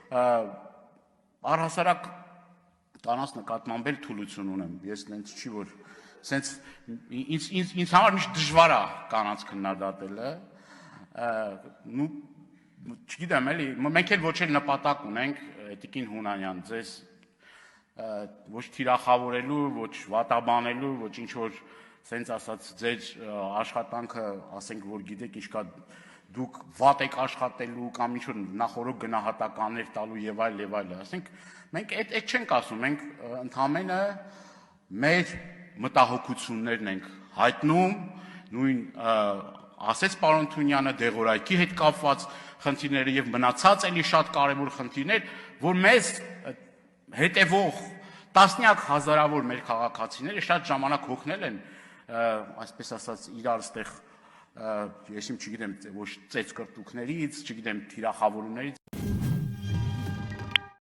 առհասարակ կանանց նկատմամբ էլ թուլություն ունեմ, ես նենց չի, որ ինձ համար միշտ դժվար է կանանց քննադատելը, չգիտեմ էլի, մենք էլ ոչ էլ նպատակ ունենք Էթիկին Հունանյան, ձեզ ոչ թիրախավորելու, ոչ վատաբանելու, ոչ ինչ-որ սենց ասած ձեր աշխատանքը, ասենք, որ գիտեք ինչ կա դուք վատ եք աշխատելու կամ ինչ-որ նախորոք գնահատականներ տալու եւ այլ, ասենք, մենք այդ չենք ասում, մենք ընդհանրապես մեր մտահոգություններն ենք հայտնում, նույն ասեց պարոն Թունյանը դեղորայքի հետ կապված խնդիրները եւ մնացած էլի շատ կարեւոր խնդիրներ, որ մեզ հետևող տասնյակ հազարավոր մեր քաղաքացիները շատ ժամանակ հոգնել են, այսպես ասած, իրար ստեղ ես չգիտեմ ոչ ծեծ կրտուկներից, չգիտեմ թիրախավորումներից